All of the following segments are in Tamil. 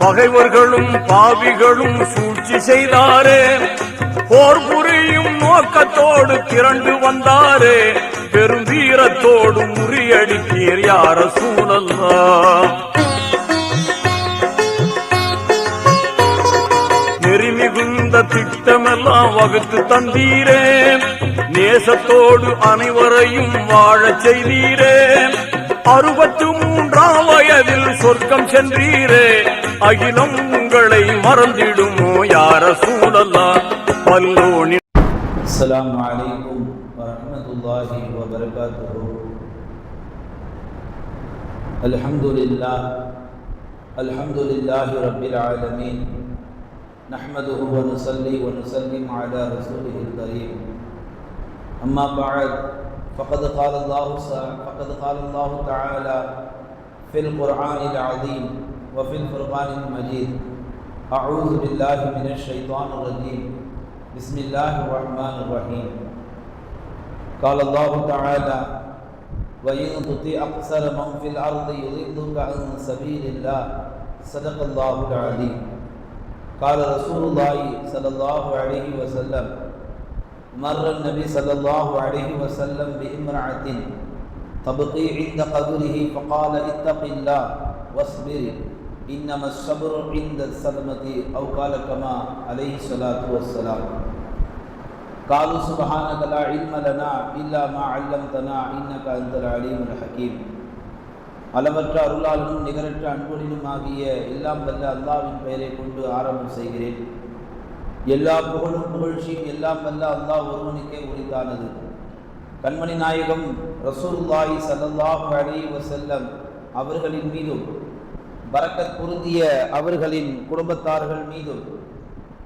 பகைவர்களும் பாவிகளும் சூழ்ச்சி செய்தாரே, போர் புரியும் நோக்கத்தோடு திரண்டு வந்தாரே, பெரும் வீரத்தோடு முறியடித்தீர் யா ரசூலல்லாஹ். நெறிமிகுந்த திட்டமெல்லாம் வகுத்து தந்தீரே, நேசத்தோடு அனைவரையும் வாழச் செய்தீரே, 63ஆம் வயதில் சொர்க்கம் சென்றீரே, அகிலம் உங்களை மறந்திடுமோ யா ரசூலல்லாஹ். பல்லோனி. அஸ்ஸலாமு அலைக்கும் வரஹ்மத்துல்லாஹி வபரகாத்துஹு. அல்ஹம்துலில்லாஹி ரப்பில் ஆலமீன். நஹ்மதுஹு வ நுஸல்லி வ நுஸல்லிமு அலா ரசூலிஹில் கரீம். அம்மா பஅத். فقد قال الله تعالى في القرآن العظيم وفي الفرقان المجيد. أعوذ بالله من الشيطان الرجيم. بسم الله الرحمن الرحيم. قال الله تعالى وإن تطع أكثر من في الأرض يضلوك عن سبيل الله. صدق الله العظيم. قال رسول الله صلى الله عليه وسلم مر النبي صلى الله عليه وسلم بامرأة تبقي عند قبره فقال اتق الله واصبر إنما الصبر عند الصدمة أو قال كما عليه الصلاة والسلام. قالوا سبحانك لا علم لنا إلا ما علمتنا إنك أنت العليم الحكيم. அளவற்ற அருளாளனும் நிகரற்ற அன்புடனும் ஆகிய எல்லாம் வல்ல அல்லாஹ்வின் பெயரை கொண்டு ஆரம்பம் செய்கிறேன். எல்லா புகழும் புகழ்ச்சியும் எல்லாம் வல்ல அல்லாஹ் ஒருவனுக்கே உரித்தானது. கண்மணி நாயகம் ரசூலுல்லாஹி ஸல்லல்லாஹு அலைஹி வஸல்லம் அவர்களின் மீதும், பரக்கத் பொருந்திய அவர்களின் குடும்பத்தார்கள் மீதும்,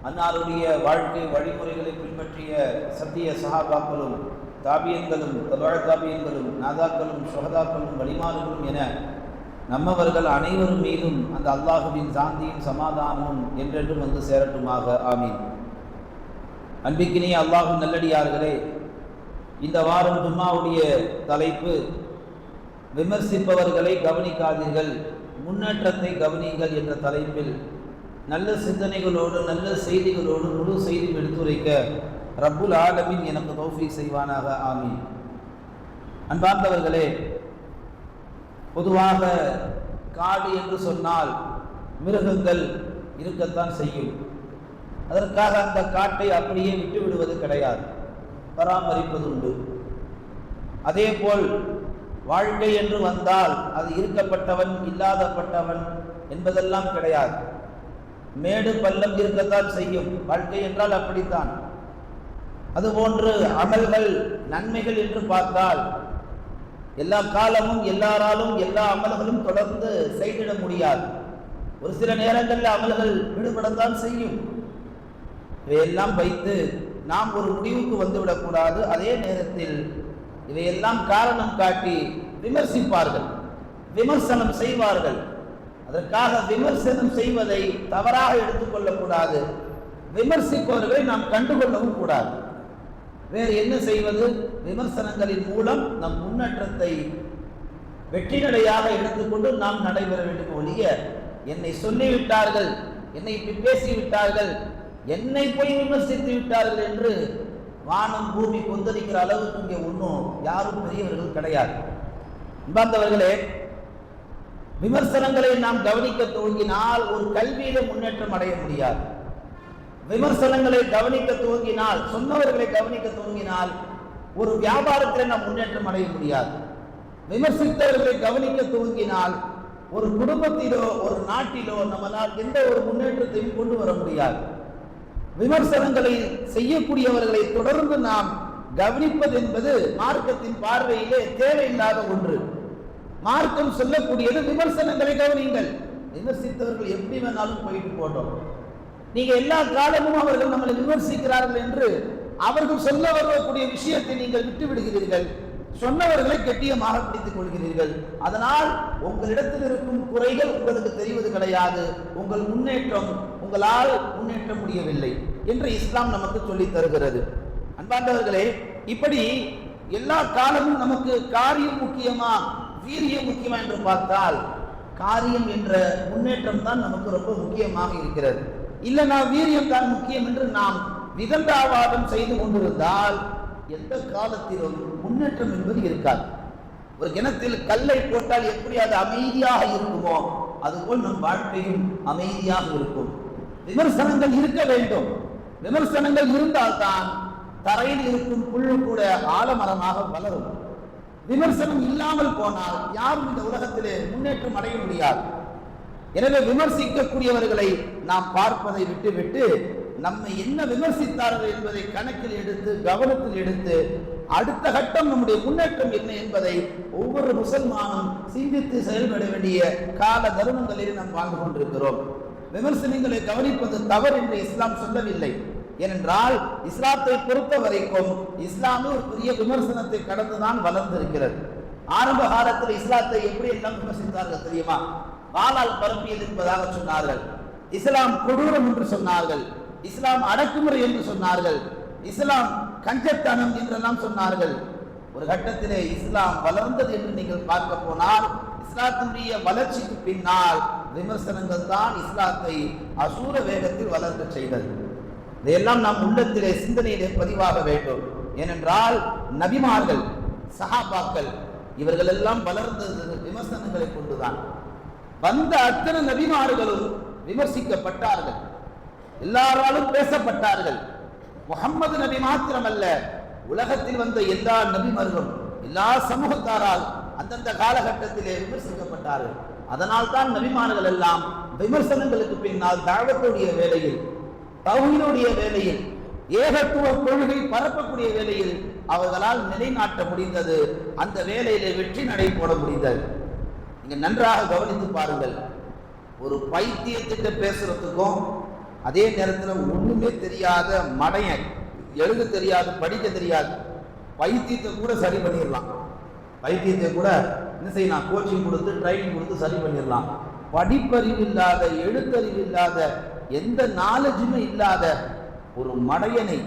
அன்னாருடைய வாழ்க்கை வழிமுறைகளை பின்பற்றிய சத்திய சஹாபாக்களும் தாபியன்களும் தாபியன்களும் நாதாக்களும் ஷுஹதாக்களும் வலிமார்களும் என நம்மவர்கள் அனைவரும் மீதும் அந்த அல்லாஹுவின் சாந்தியும் சமாதானமும் என்றென்றும் வந்து சேரட்டுமாக. ஆமீன். அன்பிக்கினே அல்லாஹு நல்லடியார்களே, இந்த வாரம் ஜும்மாவுடைய தலைப்பு விமர்சிப்பவர்களை கவனிக்காதீர்கள், முன்னேற்றத்தை கவனியுங்கள் என்ற தலைப்பில் நல்ல சிந்தனைகளோடு நல்ல செய்திகளோடு முழு செய்தி எடுத்துரைக்க ரப்புல் ஆலமீன் எனக்கு தௌஃபீக் செய்வானாக. ஆமீன். அன்பார்ந்தவர்களே, பொதுவாக காடு என்று சொன்னால் மிருகங்கள் இருக்கத்தான் செய்யும். அதற்காக அந்த காட்டை அப்படியே விட்டு விடுவது கிடையாது, பராமரிப்பது உண்டு. அதேபோல் வாழ்க்கை என்று வந்தால் அது இருக்கப்பட்டவன் இல்லாதப்பட்டவன் என்பதெல்லாம் கிடையாது. மேடு பள்ளம் இருக்கத்தான் செய்யும். வாழ்க்கை என்றால் அப்படித்தான். அதுபோன்று அமல்கள் நன்மைகள் என்று பார்த்தால் எல்லா காலமும் எல்லாராலும் எல்லா அமல்களும் தொடர்ந்து செய்திட முடியாது. ஒரு சில நேரங்களில் அமல்கள் விடுபடத்தான் செய்யும். இவையெல்லாம் வைத்து நாம் ஒரு முடிவுக்கு வந்துவிடக்கூடாது. அதே நேரத்தில் இவையெல்லாம் காரணம் காட்டி விமர்சிப்பார்கள், விமர்சனம் செய்வார்கள். அதற்காக விமர்சனம் செய்வதை தவறாக எடுத்துக்கொள்ளக்கூடாது. விமர்சிப்பவர்களை நாம் கண்டுகொள்ளவும் கூடாது. வேறு என்ன செய்வது? விமர்சனங்களின் மூலம் நம் முன்னேற்றத்தை வெற்றி நடையாக எடுத்துக்கொண்டு நாம் நடைபெற வேண்டும். ஒழிய என்னை சொல்லிவிட்டார்கள், என்னை இப்படி பேசிவிட்டார்கள், என்னை போய் விமர்சித்து விட்டார்கள் என்று வானம் பூமி கொந்தளிக்கிற அளவுக்கு இங்கே ஒன்றும் யாரும் பெரியவர்கள் கிடையாது. அன்பார்ந்தவர்களே, விமர்சனங்களை நாம் கவனிக்க துவங்கினால் ஒரு கல்வியில முன்னேற்றம் அடைய முடியாது. விமர்சனங்களை கவனிக்க துவங்கினால், சொன்னவர்களை கவனிக்க துவங்கினால் ஒரு வியாபாரத்தில் நாம் முன்னேற்றம் அடைய முடியாது. விமர்சித்தவர்களை கவனிக்க துவங்கினால் ஒரு குடும்பத்திலோ ஒரு நாட்டிலோ நம்மளால் எந்த ஒரு முன்னேற்றத்தையும் கொண்டு வர முடியாது. விமர்சனங்களை செய்யக்கூடியவர்களை தொடர்ந்து நாம் கவனிப்பது என்பது மார்க்கத்தின் பார்வையிலே தேவையில்லாத ஒன்று. மார்க்கம் சொல்லக்கூடியது விமர்சனங்களை கவனிங்கள். விமர்சித்தவர்கள் எப்படி வேணாலும் போயிட்டு போட்டோம், நீங்க எல்லா காலமும் அவர்கள் நம்மளை விமர்சிக்கிறார்கள் என்று அவர்கள் சொல்ல வரக்கூடிய விஷயத்தை நீங்கள் விட்டு விடுகிறீர்கள். சொன்னவர்களை கெட்டியமாக பிடித்துக் கொள்கிறீர்கள். அதனால் உங்களிடத்தில் இருக்கும் குறைகள் உங்களுக்கு தெரிவது கிடையாது. உங்கள் முன்னேற்றம் உங்களால் முன்னேற்ற முடியவில்லை என்று இஸ்லாம் நமக்கு சொல்லித் தருகிறது. அன்பார்ந்தவர்களே, இப்படி எல்லா காலமும் நமக்கு காரியம் முக்கியமா வீரியம் முக்கியமா என்று பார்த்தால் காரியம் என்ற முன்னேற்றம் தான் நமக்கு ரொம்ப முக்கியமாக இருக்கிறது. இல்லைனா வீரியம் தான் முக்கியம் என்று நாம் விதண்டாவாதம் செய்து கொண்டிருந்தால் எந்த காலத்திலும் முன்னேற்றம் என்பது இருக்காது. ஒரு கிணத்தில் கல்லை போட்டால் எப்படி அது அமைதியாக இருக்குமோ அதுபோல் நம் வாழ்க்கையும் அமைதியாக இருக்கும். விமர்சனங்கள் இருக்க வேண்டும். விமர்சனங்கள் இருந்தால்தான் தரையில் இருக்கும் புல்லு கூட ஆலமரமாக வளரும். விமர்சனம் இல்லாமல் போனால் யாரும் இந்த உலகத்திலே முன்னேற்றம் அடைய முடியாது. எனவே விமர்சிக்கக்கூடியவர்களை நாம் பார்ப்பதை விட்டுவிட்டு நம்மை என்ன விமர்சித்தார்கள் என்பதை கணக்கில் எடுத்து கவனத்தில் எடுத்து அடுத்த கட்டம் நம்முடைய முன்னேற்றம் என்ன என்பதை ஒவ்வொரு முசல்மானும் சிந்தித்து செயல்பட வேண்டிய கால தருணங்களில் நாம் வாழ்ந்து கொண்டிருக்கிறோம். விமர்சனங்களை கவனிப்பது தவறு என்று இஸ்லாம் சொல்லவில்லை. ஏனென்றால் இஸ்லாத்தை பொறுத்த வரைக்கும் இஸ்லாமும் ஒரு பெரிய விமர்சனத்தை கடந்துதான் வளர்ந்திருக்கிறது. ஆரம்ப காலத்தில் இஸ்லாத்தை எப்படி எல்லாம் விமர்சித்தார்கள் தெரியுமா? வாளால் பரப்பியது என்பதாக சொன்னார்கள். இஸ்லாம் கொடூரம் என்று சொன்னார்கள். இஸ்லாம் அடக்குமுறை என்று சொன்னார்கள். இஸ்லாம் கஞ்சத்தனம் என்றெல்லாம் சொன்னார்கள். ஒரு கட்டத்திலே இஸ்லாம் வளர்ந்தது என்று நீங்கள் பார்க்க போனால் இஸ்லாத்தினுடைய வளர்ச்சிக்கு பின்னால் விமர்சனங்கள் தான் இஸ்லாத்தை அசூர வேகத்தில் வளர்க்க செய்தது. இதையெல்லாம் நாம் உள்ளத்திலே சிந்தனையிலே பதிவாக வேண்டும். ஏனென்றால் நபிமார்கள், சஹாபாக்கள் இவர்கள் எல்லாம் வளர்ந்தது விமர்சனங்களை கொண்டுதான். வந்த அத்தனை நபிமார்களும் விமர்சிக்கப்பட்டார்கள், எல்லாராலும் பேசப்பட்டார்கள். முஹம்மது நபி மாத்திரமல்ல, உலகத்தில் வந்த எல்லா நபிமார்களும் எல்லா சமூகத்தாரால் அந்தந்த காலகட்டத்திலே விமர்சிக்கப்பட்டார்கள். அதனால் தான் நபிமார்கள் எல்லாம் விமர்சனங்களுக்கு பின்னால் தாவத்துடைய வேலையில், தௌஹீதுடைய வேலையில், ஏகத்துவ கொள்கை பரப்பக்கூடிய வேலையில் அவர்களால் நிலைநாட்ட முடிந்தது. அந்த வேலையிலே வெற்றி நடை போட முடிந்தது. நீங்க நன்றாக கவனித்து பாருங்கள். ஒரு பைத்தியத்திட்ட பேசுறதுக்கும் அதே நேரத்தில் ஒண்ணுமே தெரியாத மடையன், எழுத தெரியாது படிக்க தெரியாது, பைத்தியத்தை கூட சரி பண்ணிடலாம். பைத்தியத்தை கூட என்ன செய்யலாம்? கோச்சிங் கொடுத்து ட்ரைனிங் கொடுத்து சரி பண்ணிடலாம். படிப்பறிவு இல்லாத, எழுத்தறிவு இல்லாத, எந்த நாலேஜுமே இல்லாத ஒரு மடையனை,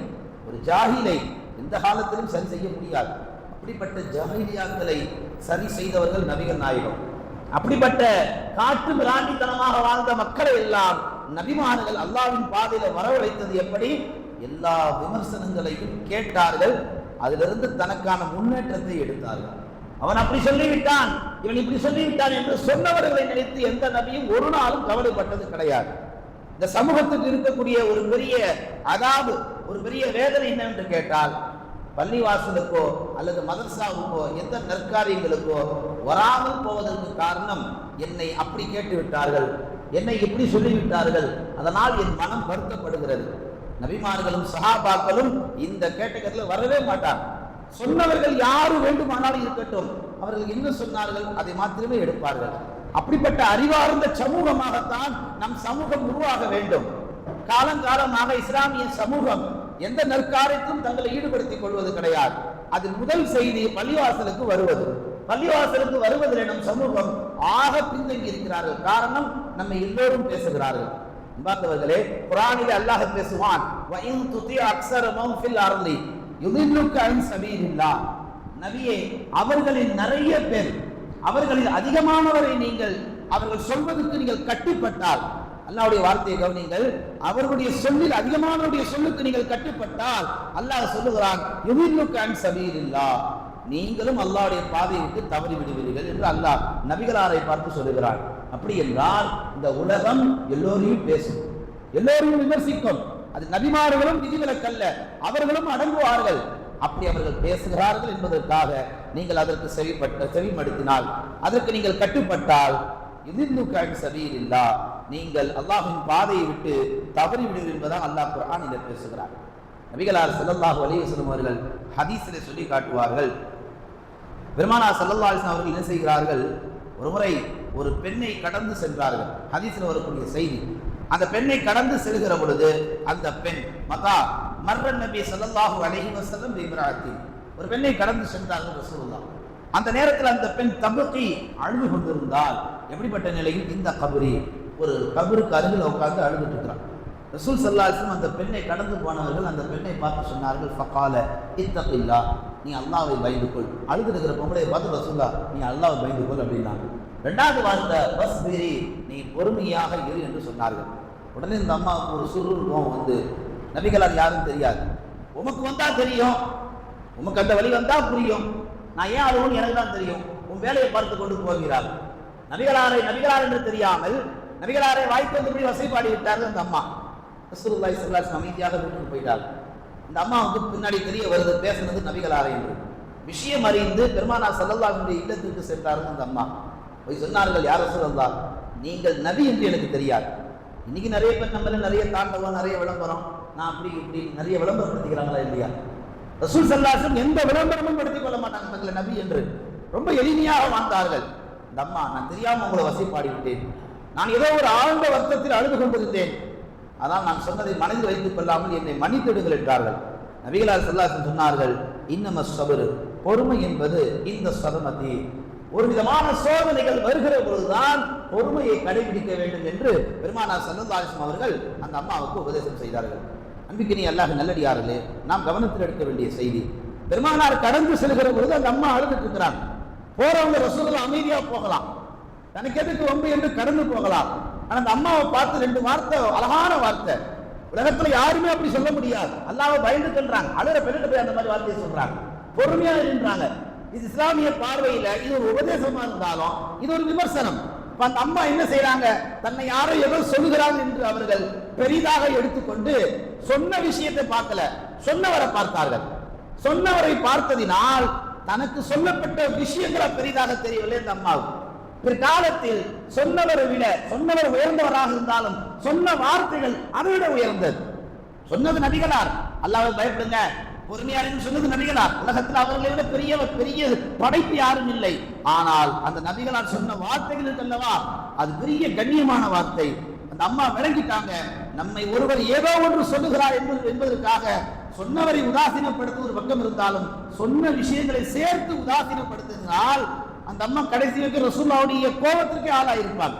ஒரு ஜாகிலை எந்த காலத்திலும் சரி செய்ய முடியாது. அப்படிப்பட்ட ஜாகிலியாக்களை சரி செய்தவர்கள் நபிகள் நாயகம். அப்படிப்பட்ட காட்டு பிராண்டித்தனமாக வாழ்ந்த மக்களை எல்லாம் நபிமார்கள் அல்லாஹ்வின் பாதையில வரவழைத்தது எப்படி? எல்லா விமர்சனங்களையும் கேட்டார்கள், அதிலிருந்து தனக்கான முன்னேற்றத்தை எடுத்தார்கள். அவன் அப்படி சொல்லிவிட்டான், இவன் இப்படி சொல்லிவிட்டான் என்று சொன்னவர்களை நினைத்து எந்த நபியும் ஒரு நாளும் கவலைப்பட்டது கிடையாது. இந்த சமூகத்துக்கு இருக்கக்கூடிய ஒரு பெரிய அதாவது ஒரு பெரிய வேதனை என்னவென்று கேட்டால், பள்ளிவாசலுக்கோ அல்லது மதரசாவுக்கோ எந்த நற்காரியங்களுக்கோ வராமல் போவதற்கு காரணம் என்னை அப்படி கேட்டு விட்டார்கள், என்னை இப்படி சொல்லிவிட்டார்கள், அதனால் என் மனம் வருத்தப்படுகிறது. நபிமார்களும் சஹாபாக்களும் இந்த கேட்டகரியில் வரவே மாட்டார். சொன்னவர்கள் யாரு வேண்டுமானாலும் இருக்கட்டும், அவர்கள் என்ன சொன்னார்கள் அதை மாத்திரமே எடுப்பார்கள். அப்படிப்பட்ட அறிவார்ந்த சமூகமாகத்தான் நம் சமூகம் உருவாக வேண்டும். காலங்காலமாக இஸ்லாமிய சமூகம் எந்த நற்காரியத்திலும் தங்களை ஈடுபடுத்திக் கொள்வது கிடையாது. அதில் முதல் செய்தி பள்ளிவாசலுக்கு வருவது. பள்ளிவாசலுக்கு வருவதில் நம் சமூகம் ஆக பின்தங்கி இருக்கிறார்கள். காரணம், நம்ம எல்லோரும் பேசுகிறார்கள். பார்த்தவர்களே, குர்ஆனில் அல்லாஹ் பேசுவான், வஇன் துதி அக்ஸரஹும் ஃபில் அர்லி யுதில்லுக அன் சபீலில்லாஹ். நபியே, அவர்களில் நிறைய பேர், அவர்களில் அதிகமானவரை நீங்கள் அவர்கள் சொல்வதற்கு நீங்கள் கட்டுப்பட்டால், அல்லாஹ்வுடைய வார்த்தையை கவனிங்கள், அவர்களுடைய சொல்லில் அதிகமானவருடைய சொல்லுக்கு நீங்கள் கட்டுப்பட்டால் அல்லாஹ் சொல்லுகிறான், யுதில்லுக அன் சபீலில்லாஹ், நீங்களும் அல்லாஹ்வுடைய பாதையை விட்டு தவறி விடுவீர்கள் என்று அல்லாஹ் நபிகளாரை பார்த்து சொல்லுகிறார். அப்படி என்றால் இந்த உலகம் எல்லோரையும் பேசும், எல்லோரையும் விமர்சிக்கும். அது நபிமார்களும் விதிவிலக்கல்ல, அவர்களும் அடங்குவார்கள். அப்படி அவர்கள் பேசுகிறார்கள் என்பதற்காக நீங்கள் அதற்கு செவிமடுத்தினால், அதற்கு நீங்கள் கட்டுப்பட்டால், நீங்கள் அல்லாஹ்வின் பாதையை விட்டு தவறி விடுவீர்கள் என்பதாக அல்லாஹ் குர்ஆனில் பேசுகிறார். நபிகளார் ஸல்லல்லாஹு அலைஹி வஸல்லம் அவர்கள் ஹதீஸிலே சொல்லி காட்டுவார்கள். பெருமானார் ஸல்லல்லாஹு அலைஹி வஸல்லம் அவர்கள் என்ன செய்கிறார்கள்? ஒருமுறை ஒரு பெண்ணை கடந்து சென்றார்கள். ஹதீஸில் வரக்கூடிய செய்தி, அந்த பெண்ணை கடந்து செல்கிற பொழுது அந்த பெண் மர்ரன் நபி ஸல்லல்லாஹு அலைஹி வஸல்லம் பிம்ராத்தி, ஒரு பெண்ணை கடந்து சென்றார்கள் ரசூலுல்லாஹ். அந்த நேரத்தில் அந்த பெண் தபுகி அழுது கொண்டிருந்தால், எப்படிப்பட்ட நிலையில்? இந்த கபரி, ஒரு கபருக்கு அருகில் உட்கார்ந்து அழுதுட்டு இருக்கிறார். ரசூல் ஸல்லல்லாஹு அலைஹி வஸல்லம் அந்த பெண்ணை கடந்து போனவர்கள் அந்த பெண்ணை பார்த்து சொன்னார்கள், ஃபகால இத்தகில்லா, நீ அல்லாஹ்வை பயந்து கொள். அழுது இருக்கிற பொம்பளை பார்த்து ரசூலுல்லாஹ், நீ அல்லாஹ்வை பயந்து கொள் அப்படின்னாங்க. இரண்டாவது வார்த்தை வஸ்பிரி, நீ பொறுமையாக இரு என்று சொன்னார்கள். உடனே இந்த அம்மாவுக்கு ஒரு சுருக்கம் வந்து, நபிகளார் யாரும் தெரியாது, உமக்கு வந்தா தெரியும், உமக்கு அந்த வழி வந்தா புரியும், நான் ஏன் அழுவும் எனக்கு தான் தெரியும், உன் வேலையை பார்த்து கொண்டு போகிறார். நபிகளார் என்று தெரியாமல் நபிகளாரை வாய்ப்பு வந்தபடி வசைப்பாடி விட்டார்கள் அந்த அம்மா. ரசூலுல்லாஹி ஸல்லல்லாஹு அலைஹி வஸல்லம் அமைதியாக வீட்டுக்கு போயிட்டார். இந்த அம்மாவுக்கு பின்னாடி தெரிய வருது பேசுனது நபிகளாரை என்று. விஷயம் அறிந்து பெருமானார் ஸல்லல்லாஹு அலைஹி வஸல்லம் இல்லத்திற்கு சென்றார்கள் அந்த அம்மா. போய் சொன்னார்கள், யார் ரசூலல்லாஹ், நீங்கள் நபி என்று எனக்கு தெரியாது. இன்னைக்கு நிறைய பேர் நம்மள நிறைய தாண்டவம், நிறைய விளம்பரம், நான் அப்படி இப்படி நிறைய விளம்பரப்படுத்திக்கிறாங்களா இல்லையா? ரசூல் ஸல்லல்லாஹு அலைஹி வஸல்லம் எந்த விளம்பரமும் படுத்திக் கொள்ள மாட்டாங்க தங்களை நபி என்று. ரொம்ப எளிமையாக வாழ்ந்தார்கள். இந்த அம்மா, நான் தெரியாமல் உங்களை வசைப்பாடி விட்டேன், நான் ஏதோ ஒரு ஆழ்ந்த வருத்தத்தில் அழுது கொண்டிருந்தேன், ஆனால் நான் சொன்னதை மனதில் வைத்துக் கொள்ளாமல் என்னை மன்னித்திடுங்கள் என்றார்கள். நபிகளார் ஸல்லல்லாஹு அலைஹி வஸல்லம் சொன்னார்கள், இன்னம ஸப்ரு, பொறுமை என்பது இந்த சதமதி, ஒரு விதமான சோதனைகள் வருகிற பொழுதுதான் பொறுமையை கடைபிடிக்க வேண்டும் என்று பெருமானார் ஸல்லல்லாஹு அலைஹி வஸல்லம் அவர்கள் அந்த அம்மாவுக்கு உபதேசம் செய்தார்கள். அன்பிக்கினி அல்லாஹ் நல்லடியார்களே, நாம் கவனத்தில் எடுக்க வேண்டிய செய்தி, பெருமானார் கடந்து செல்கிற பொழுது அந்த அம்மா அழுதுட்டு இருக்கிறாங்க. போறவங்க ரசூலுல்லாஹ் அமைதியா போகலாம், தனக்கு எதுக்கு வம்பு என்று கடந்து போகலாம். ஆனா அந்த அம்மாவை பார்த்து ரெண்டு வார்த்தை, அழகான வார்த்தை, உலகத்துல யாருமே அப்படி சொல்ல முடியாது. அல்லாஹ்வை பயந்து சொல்றாங்க, அழுற பெண்ணிட்டு போய் அந்த மாதிரி வார்த்தையை சொல்றாங்க, பொறுமையா இருன்றாங்க. இது இஸ்லாமிய பார்வையில இது ஒரு உபதேசமா இருந்தாலும் இது ஒரு விமர்சனம். அந்த அம்மா என்ன செய்யறாங்க, தன்னை யாரோ ஏதோ சொல்லுகிறாங்க என்று அவர்கள் பெரிதாக எடுத்துக்கொண்டு சொன்ன விஷயத்தை பார்க்கல, சொன்னவரை பார்த்தார்கள். சொன்னவரை பார்த்ததினால் தனக்கு சொல்லப்பட்ட விஷயங்களை பெரிதாக தெரியவில்லை இந்த அம்மாவுக்கு. பிற்காலத்தில் சொன்னவரை விட, சொன்னவர் உயர்ந்தவராக இருந்தாலும் சொன்ன வார்த்தைகள் அதை விட உயர்ந்தது. சொன்னது நபிகளார், அல்லாஹ்வை பயப்படுங்க, பொறுமையார் என்று சொன்னது நபிகளார். உலகத்தில் அவர்களை விட பெரிய படைப்பு யாரும் இல்லை. ஆனால் அந்த நபிகளார் சொன்ன வார்த்தைகள் இருக்கல்லவா, அது பெரிய கண்ணியமான வார்த்தை. அந்த அம்மா விளங்கிட்டாங்க, நம்மை ஒருவர் ஏதோ ஒன்று சொல்லுகிறார் என்பதற்காக சொன்னவரை உதாசீனப்படுத்த ஒரு பக்கம் இருந்தாலும் சொன்ன விஷயங்களை சேர்த்து உதாசீனப்படுத்தினால் அந்த அம்மா கடைசி வரைக்கும் ரசூலுல்லாஹ்வுடைய கோபத்திற்கே ஆளாயிருப்பாங்க.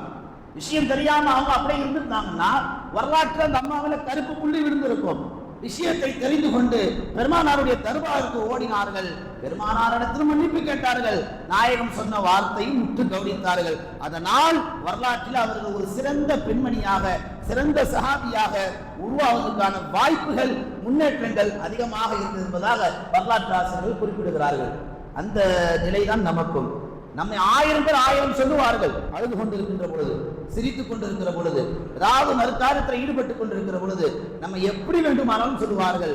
விஷயம் தெரியாம அவங்க அப்படியே இருந்திருந்தாங்கன்னா வரலாற்று அந்த அம்மாவில கருப்பு புள்ளி விழுந்திருக்கும். விஷயத்தை தெரிந்து கொண்டு பெருமானாருடைய தர்பாருக்கு ஓடினார்கள். பெருமானாரிடத்தில் மன்னிப்பு கேட்டார்கள். நாயகம் சொன்ன வார்த்தையும் முற்று கவனித்தார்கள். அதனால் வரலாற்றில் அவர்கள் ஒரு சிறந்த பெண்மணியாக, சிறந்த சஹாபியாக உருவாவதற்கான வாய்ப்புகள், முன்னேற்றங்கள் அதிகமாக இருந்திருப்பதாக வரலாற்று ஆசிரியர்கள் குறிப்பிடுகிறார்கள். அந்த நிலைதான் நமக்கும். நம்மை 1000 பேர் 1000 சொல்லுவார்கள். அழுது கொண்டிருக்கின்ற பொழுது, சிரித்துக் கொண்டிருக்கிற பொழுது, ஏதாவது மறுகாரியத்தில் ஈடுபட்டுக் கொண்டிருக்கிற பொழுது நம்ம எப்படி வேண்டுமானாலும் சொல்லுவார்கள்.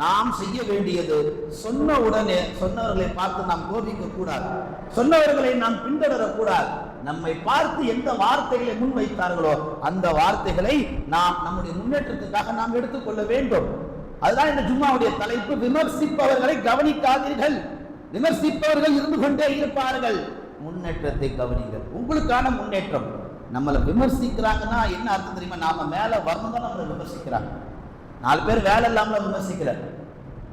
நாம் செய்ய வேண்டியது, சொன்ன உடனே சொன்னவர்களை பார்த்து நாம் கோபிக்க கூடாது, சொன்னவர்களை நாம் பின்தொடரக்கூடாது. நம்மை பார்த்து எந்த வார்த்தைகளை முன்வைத்தார்களோ அந்த வார்த்தைகளை நாம் நம்முடைய முன்னேற்றத்துக்காக நாம் எடுத்துக்கொள்ள வேண்டும். அதுதான் இந்த ஜும்மாவுடைய தலைப்பு, விமர்சிப்பவர்களை கவனிக்காதீர்கள். விமர்சிப்பவர்கள் இருந்து கொண்டே இருப்பார்கள், முன்னேற்றத்தை கவனிங்கள். உங்களுக்கான முன்னேற்றம். நம்மளை விமர்சிக்கிறாங்கன்னா என்ன அர்த்தம் தெரியுமா? நாம மேல வரணும் தான் நம்மளை விமர்சிக்கிறாங்க. 4 பேர் வேலை இல்லாம விமர்சிக்கல,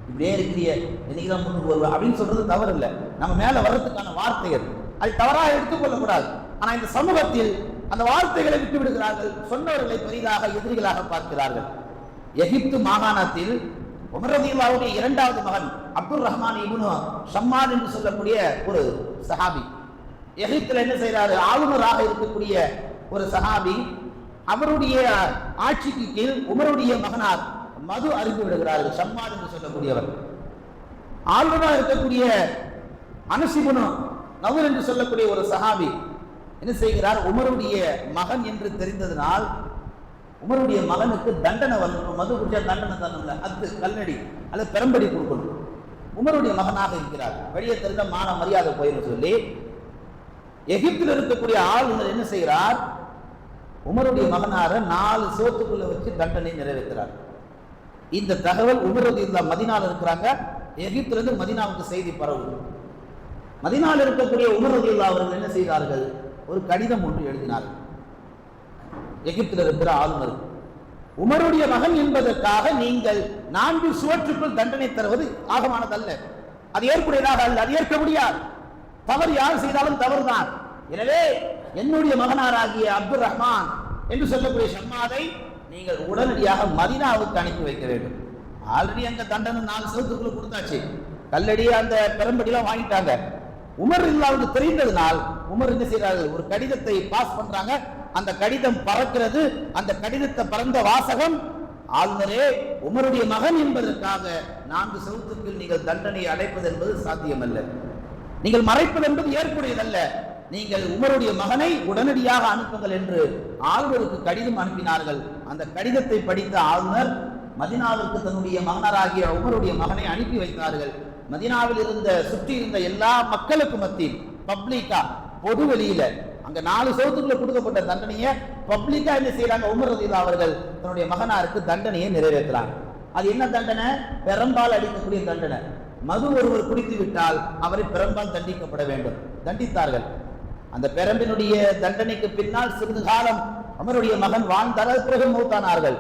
இப்படியே இருக்கிறிய என்னைக்குதான் முன்னுக்கு வருவா அப்படின்னு சொல்றது தவறு இல்லை. நம்ம மேல வர்றதுக்கான வார்த்தைகள் அது தவறாக எடுத்துக்கொள்ளக்கூடாது. ஆனா இந்த சமூகத்தில் அந்த வார்த்தைகளை விட்டு விடுகிறார்கள், சொன்னவர்களை பெரிதாக எதிரிகளாக பார்க்கிறார்கள். எகிப்து மாகாணத்தில் உமர் ரலியல்லாஹுவுடைய 2வது மகன் அப்துல் ரஹ்மான் இப்னு ஷம்மான் என்று சொல்லக்கூடிய ஒரு சஹாபி, எகிப்தில் என்ன செய்யறாரு, ஆளுநராக இருக்கக்கூடிய ஒரு சஹாபி, அவருடைய ஆட்சிக்கு கீழ் உமருடைய மகனார் மது அறிந்து விடுகிறார்கள். ஷம்மான் என்று சொல்லக்கூடியவர் ஆளுநராக இருக்கக்கூடிய அனஸ் இப்னு நவர் என்று சொல்லக்கூடிய ஒரு சஹாபி என்ன செய்கிறார், உமருடைய மகன் என்று தெரிந்ததனால் உமருடைய மகனுக்கு தண்டனை வரணும். மது குடிச்சா தண்டனை தரணும்ல, அது கல்லடி அல்லது பெரம்படி கொடுக்கணும். உமருடைய மகனாக இருக்கிறார், வெளியே தெரிந்த மான மரியாதை போயின்னு சொல்லி எகிப்தில் இருக்கக்கூடிய ஆளுநர் என்ன செய்கிறார், உமருடைய மகனார 4 சோத்துக்குள்ள வச்சு தண்டனை நிறைவேற்றுறார். இந்த தகவல் உமர் ரலியல்லாஹு மதீனாவில் இருக்கிறாங்க, எகிப்திலிருந்து இருந்து மதீனாவுக்கு செய்தி பரவுது. மதீனாவில் இருக்கக்கூடிய உமர் ரலியல்லாஹு அவர்கள் என்ன செய்தார்கள், ஒரு கடிதம் ஒன்று எழுதினார்கள் எகிப்தில் இருக்கிற ஆளுநர். உமருடைய மகன் என்பதற்காக நீங்கள் 4 சுவற்றுக்குள் தண்டனை தருவது ஆகமானதல்ல, அது ஏற்புடையதாக அல்ல, அது ஏற்க முடியாது. தவறு யார் செய்தாலும் தவறுதான். எனவே என்னுடைய மகனாராகிய அப்துல் ரஹ்மான் என்று சொல்லக்கூடிய ஷம்மாதை நீங்கள் உடனடியாக மதீனாவுக்கு அனுப்பி வைக்க வேண்டும். ஆல்ரெடி அங்க தண்டனை 4 சுவத்துக்குள்ள கொடுத்தாச்சு, கல்லடி அந்த பெரும்படியெல்லாம் வாங்கிட்டாங்க. உமர் இல்லாவது தெரிந்ததனால் உமர் என்ன செய்யறார்கள், ஒரு கடிதத்தை பாஸ் பண்றாங்க. அந்த கடிதம் பறக்கிறது. அந்த கடிதத்தை பறந்த வாசகம், ஆளுநரே, உமருடைய மகன் என்பதற்காக 4 செவுத்துக்குள் நீங்கள் தண்டனை அடைப்பது என்பது சாத்தியமல்ல, நீங்கள் மறைப்பது என்பது ஏற்புடையதல்ல, நீங்கள் உமருடைய மகனை உடனடியாக அனுப்புங்கள் என்று ஆளுநருக்கு கடிதம் அனுப்பினார்கள். அந்த கடிதத்தை படித்த ஆளுநர் மதீனாவிற்கு தன்னுடைய மகனராகிய உமருடைய மகனை அனுப்பி வைத்தார்கள். மதீனாவில் இருந்த சுற்றி இருந்த எல்லா மக்களுக்கு மத்தியில் பப்ளிக்கா, பொது வெளியில, அங்க 4 செவத்துக்குள்ள கொடுக்கப்பட்ட தண்டனையை பப்ளிக்கா என்ன செய்யறாங்க, உமர் ரலியல்லாஹு அவர்கள் தன்னுடைய மகனாருக்கு தண்டனையை நிறைவேற்றுறாங்க. அது என்ன தண்டனை? பெரும்பால் அடிக்கக்கூடிய தண்டனை. மது ஒருவர் குடித்து விட்டால் அவரை பெரும்பால் தண்டிக்கப்பட வேண்டும். தண்டித்தார்கள். அந்த பெரம்பினுடைய தண்டனைக்கு பின்னால் சிறிது காலம் உமருடைய மகன் வாழ்ந்தால் பிறகு மௌத்தானார்கள்.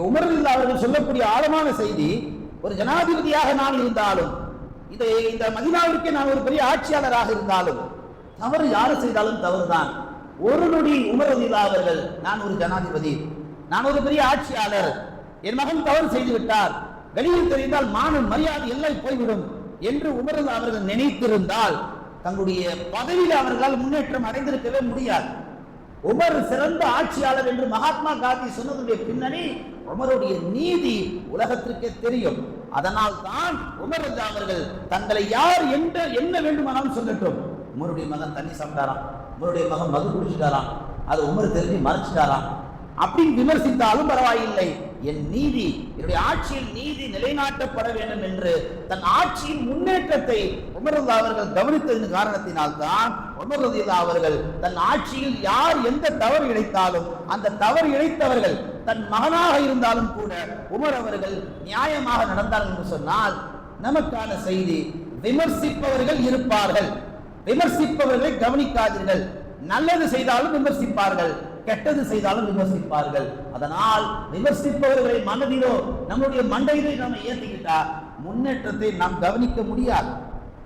உமர் ரலியல்லாஹு அவர்கள் சொல்லக்கூடிய ஆழமான செய்தி, ஒரு ஜனாதிபதியாக நான் இருந்தாலும், இந்த மதீனாவிற்கே நான் ஒரு பெரிய ஆட்சியாளராக இருந்தாலும், தவறு யாரு செய்தாலும் தவறுதான். ஒரு நொடி உமர் ரலியல்லாஹு அவர்கள், நான் ஒரு ஜனாதிபதி, நான் ஒரு பெரிய ஆட்சியாளர், என் மகன் தவறு செய்து விட்டார், வெளியில் தெரிந்தால் மானம் மரியாதை எல்லாம் போய்விடும் என்று உமர் ரலியல்லாஹு அவர்கள் நினைத்திருந்தால் தங்களுடைய பதவியில் அவர்களால் முன்னேற்றம் அடைந்திருக்கவே முடியாது. உமர் சிறந்த ஆட்சியாளர் என்று மகாத்மா காந்தி சொன்னதுடைய பின்னணி உமருடைய நீதி உலகத்திற்கே தெரியும். அதனால் தான் உமர் ரலியல்லாஹு அவர்கள் தங்களை யார் என்ன வேண்டுமானாலும் சொல்லட்டும், உமருடைய மகன் தண்ணி சாப்பிட்டாராம், உமருடைய மகன் மது குடிச்சிட்டாராம், அது உமர் தெரிஞ்சு மறைச்சிட்டாராம் அப்படின்னு விமர்சித்தாலும் பரவாயில்லை, என் நீதி, என்னுடைய ஆட்சியில் நீதி நிலைநாட்டப்பட வேண்டும் என்று தன் ஆட்சியின் முன்னேற்றத்தை உமர் ரலியல்லாஹு அவர்கள் கவனித்ததன் காரணத்தினால் தான் உமர் ரலியல்லாஹு அவர்கள் தன் ஆட்சியில் யார் எந்த தவறு இழைத்தாலும் அந்த தவறு இழைத்தவர்கள் தன் மகனாக இருந்தாலும் கூட உமர் அவர்கள் நியாயமாக நடந்தார்கள் என்று சொன்னால் நமக்கான செய்தி, விமர்சிப்பவர்கள் இருப்பார்கள், விமர்சிப்பவர்களை கவனிக்காதீர்கள். நல்லது செய்தாலும் விமர்சிப்பார்கள், கெட்டது செய்தாலும் விமர்சிப்பார்கள். அதனால் விமர்சிப்பவர்களை மனதிலோ நம்முடைய மண்டையிலே நாம் ஏற்றிக்கிட்டா முன்னேற்றத்தை நாம் கவனிக்க முடியாது.